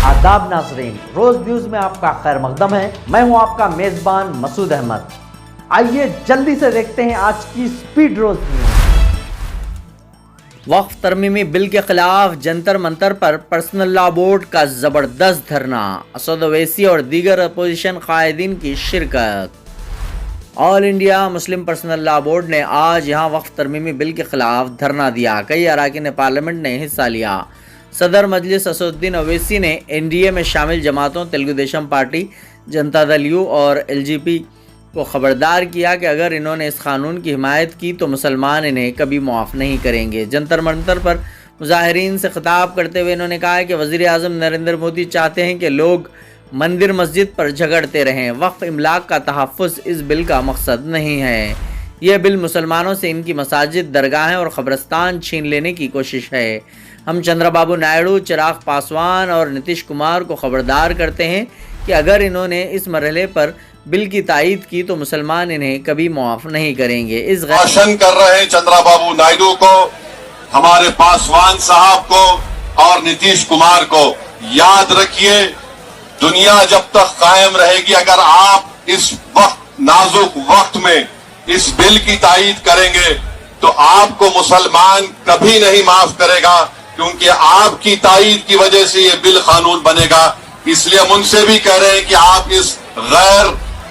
आदाब नाज़रीन, रोज न्यूज में आपका खैर मकदम है। मैं हूं आपका मेजबान मसूद अहमद। आइए जल्दी से देखते हैं आज की स्पीड रोज न्यूज। वक्फ तरमीमी बिल के खिलाफ जंतर मंतर पर पर्सनल लॉ बोर्ड का जबरदस्त धरना, असद ओवैसी और दीगर अपोजिशन कायदीन की शिरकत। All India Muslim personal law board ने आज यहां वक्फ तरमीमी बिल के खिलाफ धरना दिया। कई अरकान पार्लियामेंट ने हिस्सा लिया। सदर मजलिस असदुद्दीन ओवैसी ने एनडीए में शामिल जमातों तेलुगु देशम पार्टी, जनता दल यू और एलजेपी को खबरदार किया कि अगर इन्होंने इस कानून की हिमायत की तो मुसलमान इन्हें कभी मुआफ़ नहीं करेंगे। जंतर मंतर पर मुजाहिरीन से खिताब करते हुए इन्होंने कहा कि वज़ीर आज़म नरेंद्र मोदी चाहते हैं कि लोग मंदिर मस्जिद पर झगड़ते रहें। वक्फ इमलाक का तहफ़्फ़ुज़ इस बिल का मकसद नहीं है। यह बिल मुसलमानों से इनकी मसाजिद, दरगाहें और क़ब्रिस्तान छीन लेने की कोशिश है। हम चंद्रबाबू नायडू, चिराग पासवान और नीतीश कुमार को खबरदार करते हैं कि अगर इन्होंने इस मरहले पर बिल की तायीद की तो मुसलमान इन्हें कभी मुआफ़ नहीं करेंगे। इस भाषण कर रहे चंद्रबाबू नायडू को, हमारे पासवान साहब को और नीतीश कुमार को याद रखिए, दुनिया जब तक कायम रहेगी, अगर आप इस वक्त नाजुक वक्त में इस बिल की तायीद करेंगे तो आपको मुसलमान कभी नहीं माफ करेगा, क्योंकि आपकी तायीद की वजह से ये बिल कानून बनेगा। इसलिए हम उनसे भी कह रहे हैं कि आप इस गैर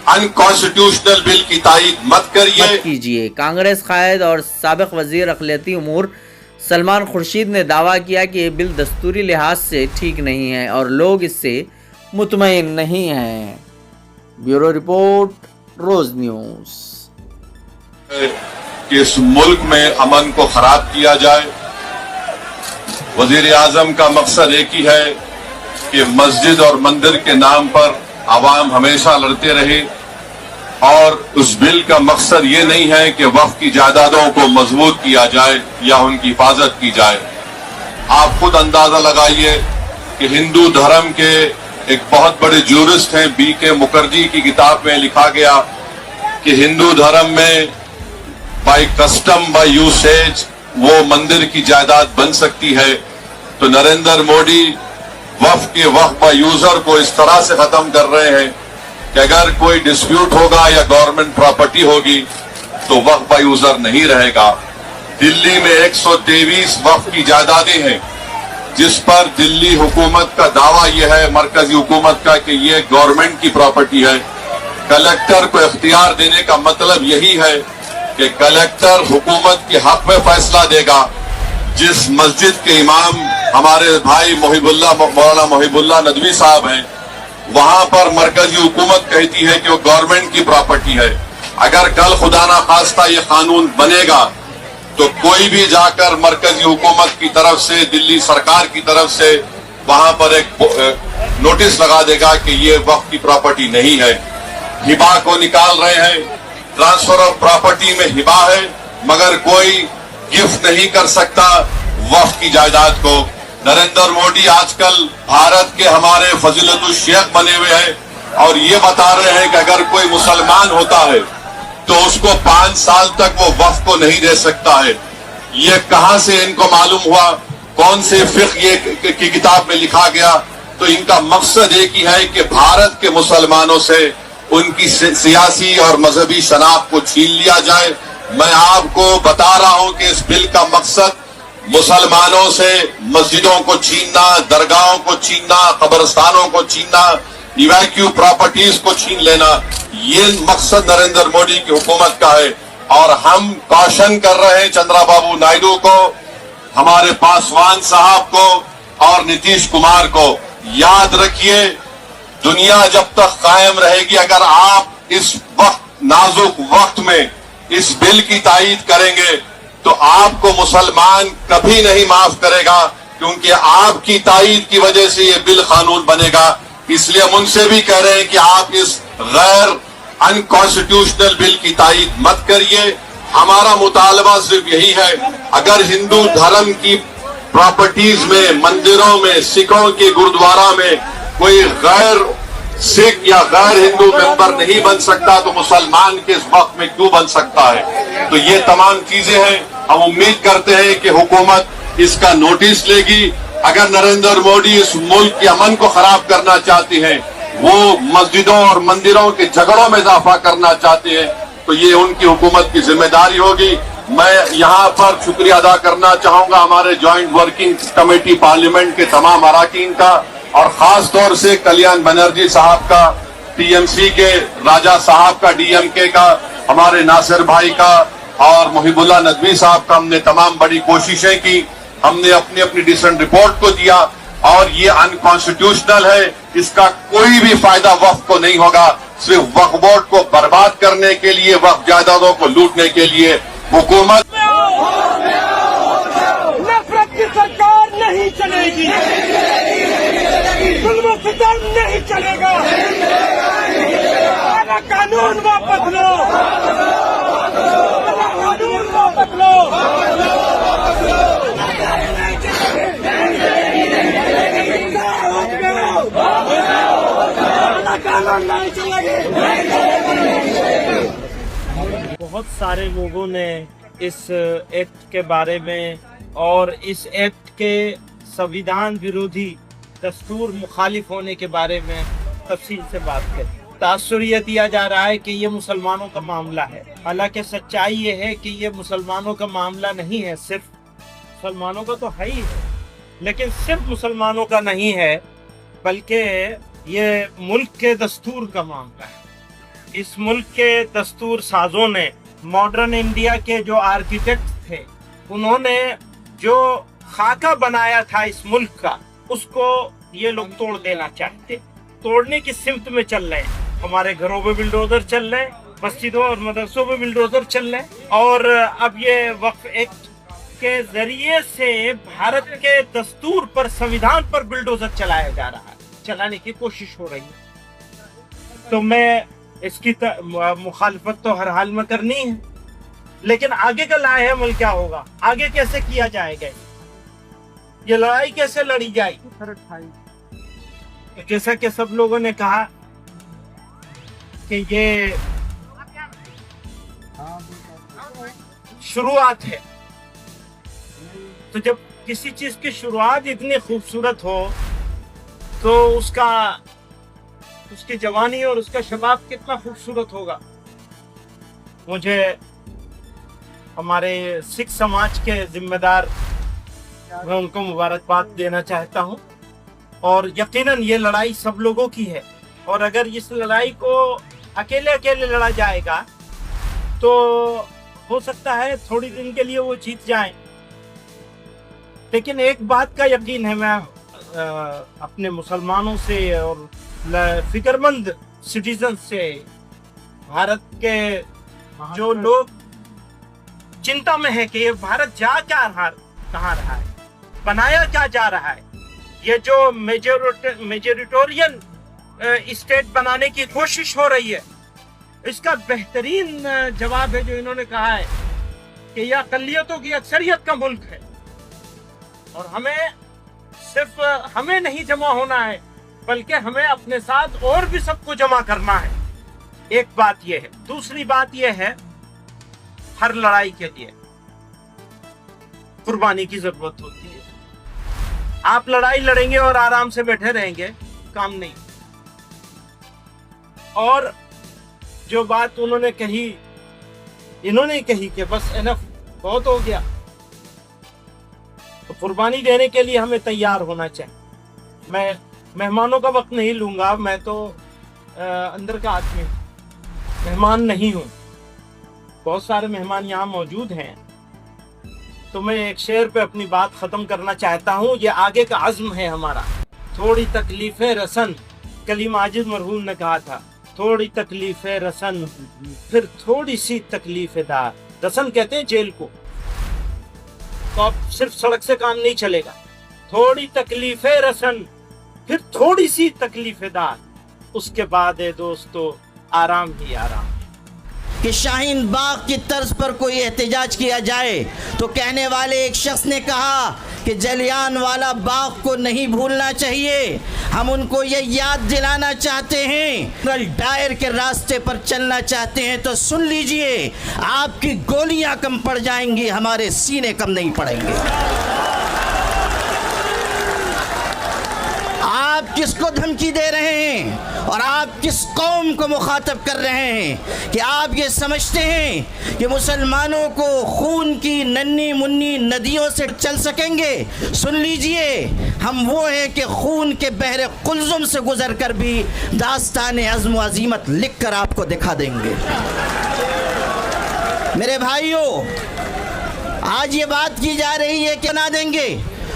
अनकॉन्स्टिट्यूशनल बिल की तायीद मत कीजिए। कांग्रेस कायद और साबिक वजीर अखिलती उमूर सलमान खुर्शीद ने दावा किया कि ये बिल दस्तूरी लिहाज से ठीक नहीं है और लोग इससे मुतमईन नहीं हैं। ब्यूरो रिपोर्ट, रोज न्यूज। कि इस मुल्क में अमन को खराब किया जाए। वजीर आजम का मकसद एक ही है कि मस्जिद और मंदिर के नाम पर आवाम हमेशा लड़ते रहे, और उस बिल का मकसद ये नहीं है कि वक्फ की जायदादों को मजबूत किया जाए या उनकी हिफाजत की जाए। आप खुद अंदाजा लगाइए कि हिंदू धर्म के एक बहुत बड़े ज्यूरिस्ट हैं BK मुखर्जी की किताब में लिखा गया कि हिंदू धर्म में बाय कस्टम, बाय यूसेज वो मंदिर की जायदाद बन सकती है। तो नरेंद्र मोदी वक्फ के वक्फ बाय यूजर को इस तरह से खत्म कर रहे हैं कि अगर कोई डिस्प्यूट होगा या गवर्नमेंट प्रॉपर्टी होगी तो वक्फ बाय यूजर नहीं रहेगा। दिल्ली में 123 वक्फ की जायदादें हैं, जिस पर दिल्ली हुकूमत का दावा यह है, मरकजी हुकूमत का, कि ये गवर्नमेंट की प्रॉपर्टी है। कलेक्टर को इख्तियार देने का मतलब यही है कि कलेक्टर हुकूमत के हक में फैसला देगा। जिस मस्जिद के इमाम हमारे भाई मौलाना मोहिबुल्लाह नदवी साहब हैं, वहां पर मरकजी हुकूमत कहती है कि वो गवर्नमेंट की प्रॉपर्टी है। अगर कल खुदा ना खास्ता ये कानून बनेगा तो कोई भी जाकर मरकजी हुकूमत की तरफ से, दिल्ली सरकार की तरफ से वहां पर एक नोटिस लगा देगा कि ये वक्फ की प्रॉपर्टी नहीं है। हिबा को निकाल रहे हैं, ट्रांसफर ऑफ प्रॉपर्टी में हिबा है, मगर कोई गिफ्ट नहीं कर सकता वक्फ की जायदाद को। नरेंद्र मोदी आजकल भारत के हमारे फजीलतुल शेख बने हुए हैं और ये बता रहे हैं कि अगर कोई मुसलमान होता है तो उसको 5 साल तक वो वक्फ को नहीं दे सकता है। ये कहां से इनको मालूम हुआ? कौन से फिक्र ये की किताब में लिखा गया? तो इनका मकसद एक ही है कि भारत के मुसलमानों से उनकी सियासी और मजहबी शनाख्त को छीन लिया जाए। मैं आपको बता रहा हूं कि इस बिल का मकसद मुसलमानों से मस्जिदों को छीनना, दरगाहों को छीनना, कब्रिस्तानों को छीनना, इवैक्यू प्रॉपर्टीज को छीन लेना, ये मकसद नरेंद्र मोदी की हुकूमत का है। और हम कॉशन कर रहे हैं चंद्रबाबू नायडू को, हमारे पासवान साहब को और नीतीश कुमार को, याद रखिए, दुनिया जब तक कायम रहेगी, अगर आप इस वक्त नाजुक वक्त में इस बिल की तायीद करेंगे तो आपको मुसलमान कभी नहीं माफ करेगा, क्योंकि आपकी तायीद की वजह से ये बिल कानून बनेगा। इसलिए हम उनसे भी कह रहे हैं कि आप इस गैर अनकॉन्स्टिट्यूशनल बिल की तायीद मत करिए। हमारा मुतालबा सिर्फ यही है, अगर हिंदू धर्म की प्रॉपर्टीज में, मंदिरों में, सिखों के गुरुद्वारा में कोई गैर सिख या गैर हिंदू मेंबर नहीं बन सकता तो मुसलमान के इस वक्त में क्यों बन सकता है? तो ये तमाम चीजें हैं। हम उम्मीद करते हैं कि हुकूमत इसका नोटिस लेगी अगर नरेंद्र मोदी इस मुल्क के अमन को खराब करना चाहते हैं, वो मस्जिदों और मंदिरों के झगड़ों में इजाफा करना चाहते हैं, तो ये उनकी हुकूमत की जिम्मेदारी होगी। मैं यहाँ पर शुक्रिया अदा करना चाहूंगा हमारे ज्वाइंट वर्किंग कमेटी पार्लियामेंट के तमाम अराकीन का, और खास तौर से कल्याण बनर्जी साहब का, टीएमसी के राजा साहब का, डीएमके का, हमारे नासिर भाई का और मुहिबुल्लाह नदवी साहब का। हमने तमाम बड़ी कोशिशें की, हमने अपनी अपनी डिसेंट रिपोर्ट को दिया, और ये अनकॉन्स्टिट्यूशनल है, इसका कोई भी फायदा वक्फ को नहीं होगा। सिर्फ वक्फ बोर्ड को बर्बाद करने के लिए, वक्फ जायदादों को लूटने के लिए हुकूमत। नफरत की सरकार नहीं चलेगी, जुल्म सितम नहीं चलेगा। आला कानून वापस लो, आला कानून वापस लो। आला कानून नहीं चलेगी। बहुत सारे लोगों ने इस एक्ट के बारे में और इस एक्ट के संविधान विरोधी दस्तूर मुखालिफ होने के बारे में तफसील से बात करी। तासुर ये दिया जा रहा है कि ये मुसलमानों का मामला है, हालांकि सच्चाई ये है कि ये मुसलमानों का मामला नहीं है। सिर्फ मुसलमानों का तो है ही है, लेकिन सिर्फ मुसलमानों का नहीं है, बल्कि ये मुल्क के दस्तूर का मामला है। इस मुल्क के दस्तूर साजों ने, मॉडर्न इंडिया के जो आर्किटेक्ट थे, उन्होंने जो खाका बनाया था इस मुल्क का, उसको ये लोग तोड़ देना चाहते, तोड़ने की सिमत में चल रहे हैं। हमारे घरों पे बिल्डोजर चल रहे हैं, मस्जिदों और मदरसों पे बिल्डोजर चल रहे हैं, और अब ये वक्फ एक्ट के जरिए से भारत के दस्तूर पर, संविधान पर बिल्डोजर चलाया जा रहा है, चलाने की कोशिश हो रही है। तो मैं इसकी मुखालफत तो हर हाल में करनी है, लेकिन आगे का लाहेअमल क्या होगा, आगे कैसे किया जाएगा, ये लड़ाई कैसे लड़ी जाएगी। जैसा कि सब लोगों ने कहा कि ये शुरुआत है, तो जब किसी चीज की शुरुआत इतनी खूबसूरत हो तो उसकी जवानी और उसका शबाब कितना खूबसूरत होगा। मुझे हमारे सिख समाज के जिम्मेदार, मैं उनको मुबारकबाद देना चाहता हूँ, और यकीनन ये लड़ाई सब लोगों की है, और अगर इस लड़ाई को अकेले अकेले लड़ा जाएगा तो हो सकता है थोड़ी दिन के लिए वो जीत जाएं, लेकिन एक बात का यकीन है, मैं अपने मुसलमानों से और फिक्रमंद सिटीजन से, भारत के जो लोग चिंता में है कि ये भारत जा क्या कहाँ रहा है, बनाया क्या जा रहा है, ये जो मेजोरिटोरियन स्टेट बनाने की कोशिश हो रही है, इसका बेहतरीन जवाब है जो इन्होंने कहा है कि यह अक़लियतों की अक्सरियत का मुल्क है, और हमें नहीं जमा होना है, बल्कि हमें अपने साथ और भी सबको जमा करना है। एक बात यह है। दूसरी बात यह है, हर लड़ाई के लिए कुर्बानी की जरूरत होती है। आप लड़ाई लड़ेंगे और आराम से बैठे रहेंगे, काम नहीं। और जो बात इन्होंने कही कि बस इनफ, बहुत हो गया, तो कुर्बानी देने के लिए हमें तैयार होना चाहिए। मैं मेहमानों का वक्त नहीं लूंगा, मैं तो अंदर का आदमी, मेहमान नहीं हूं। बहुत सारे मेहमान यहाँ मौजूद हैं, तो मैं एक शेर पे अपनी बात खत्म करना चाहता हूँ। ये आगे का अज़्म है हमारा। थोड़ी तकलीफे रसन, कलीम आजिज मरहूम ने कहा था, थोड़ी तकलीफे रसन फिर थोड़ी सी तकलीफे दार। रसन कहते हैं जेल को, तो अब सिर्फ सड़क से काम नहीं चलेगा। थोड़ी तकलीफे रसन फिर थोड़ी सी तकलीफे दार, उसके बाद है दोस्तों आराम ही आराम। कि शाहीन बाग की तर्ज पर कोई एहतजाज किया जाए तो कहने वाले एक शख्स ने कहा कि जलियांवाला बाग को नहीं भूलना चाहिए, हम उनको ये याद दिलाना चाहते हैं। डायर के रास्ते पर चलना चाहते हैं तो सुन लीजिए, आपकी गोलियां कम पड़ जाएंगी, हमारे सीने कम नहीं पड़ेंगे। किसको धमकी दे रहे हैं और आप किस कौम को मुखातब कर रहे हैं कि आप ये समझते हैं कि मुसलमानों को खून की नन्ही मुन्नी नदियों से चल सकेंगे? सुन लीजिए, हम वो हैं कि खून के बहरे कुल्जुम से गुजर कर भी दास्तान अज़्म व अज़ीमत लिख कर आपको दिखा देंगे। मेरे भाइयों, आज ये बात की जा रही है कि ना देंगे।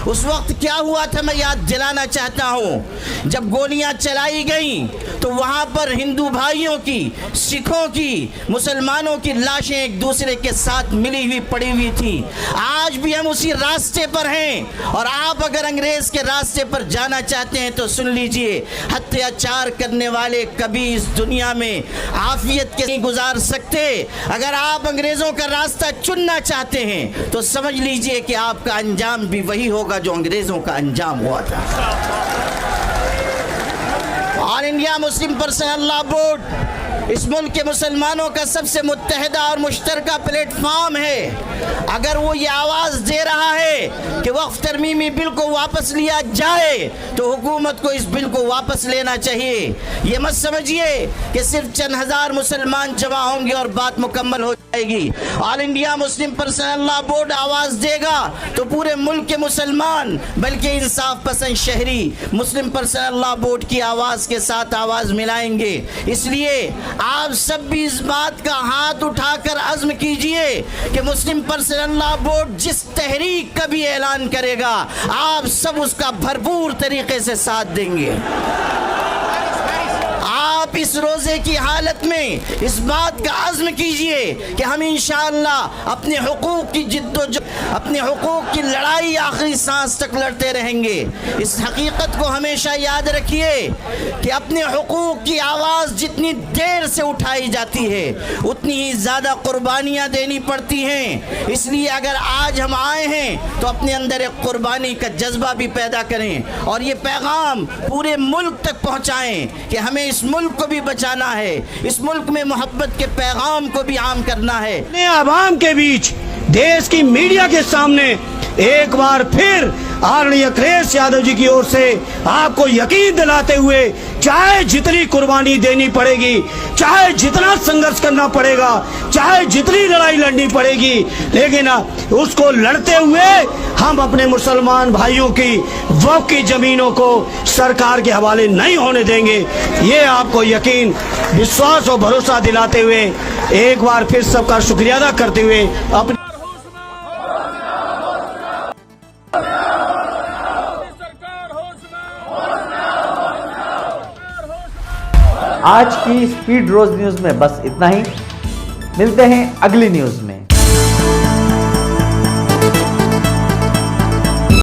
उस वक्त क्या हुआ था मैं याद दिलाना चाहता हूँ। जब गोलियां चलाई गईं तो वहाँ पर हिंदू भाइयों की, सिखों की, मुसलमानों की लाशें एक दूसरे के साथ मिली हुई पड़ी हुई थी। आज भी हम उसी रास्ते पर हैं और आप अगर अंग्रेज के रास्ते पर जाना चाहते हैं तो सुन लीजिए, अत्याचार करने वाले कभी इस दुनिया में आफियत के नहीं गुजार सकते। अगर आप अंग्रेजों का रास्ता चुनना चाहते हैं तो समझ लीजिए कि आपका अंजाम भी वही होगा जो अंग्रेजों का अंजाम हुआ था। All India Muslim personal law board इस मुल्क के मुसलमानों का सबसे मुत्तहिदा और मुश्तरका प्लेटफॉर्म है। अगर वो ये आवाज़ दे रहा है कि वक्फ तरमीमी बिल को वापस लिया जाए तो हुकूमत को इस बिल को वापस लेना चाहिए। ये मत समझिए कि सिर्फ चंद हज़ार मुसलमान जमा होंगे और बात मुकम्मल हो जाएगी। All India Muslim personal law board आवाज़ देगा तो पूरे मुल्क के मुसलमान, बल्कि इंसाफ पसंद शहरी मुस्लिम पर्सनल लॉ बोर्ड की आवाज़ के साथ आवाज़ मिलाएंगे। इसलिए आप सब भी इस बात का हाथ उठाकर अज़्म कीजिए कि मुस्लिम पर्सनल लॉ बोर्ड जिस तहरीक का भी ऐलान करेगा आप सब उसका भरपूर तरीके से साथ देंगे। आप इस रोज़े की हालत में इस बात का अज़्म कीजिए कि हम इंशाअल्लाह अपने हुकूक की अपने हुकूक की लड़ाई आखिरी सांस तक लड़ते रहेंगे। इस हकीकत को हमेशा याद रखिए कि अपने हुकूक की आवाज़ जितनी देर से उठाई जाती है उतनी ही ज़्यादा कुर्बानियाँ देनी पड़ती हैं। इसलिए अगर आज हम आए हैं तो अपने अंदर एक कुर्बानी का जज्बा भी पैदा करें और ये पैगाम पूरे मुल्क तक पहुँचाएँ कि हमें इस मुल्क को भी बचाना है, इस मुल्क में मोहब्बत के पैगाम को भी आम करना है। आवाम के बीच, देश की मीडिया के सामने एक बार फिर आदरणीय अखिलेश यादव जी की ओर से आपको यकीन दिलाते हुए, चाहे जितनी कुर्बानी देनी पड़ेगी, चाहे जितना संघर्ष करना पड़ेगा, चाहे जितनी लड़ाई लड़नी पड़ेगी, लेकिन उसको लड़ते हुए हम अपने मुसलमान भाइयों की वक्फ की जमीनों को सरकार के हवाले नहीं होने देंगे। ये आपको यकीन, विश्वास और भरोसा दिलाते हुए एक बार फिर सबका शुक्रिया अदा करते हुए अपने आज की स्पीड रोज न्यूज में बस इतना ही। मिलते हैं अगली न्यूज में।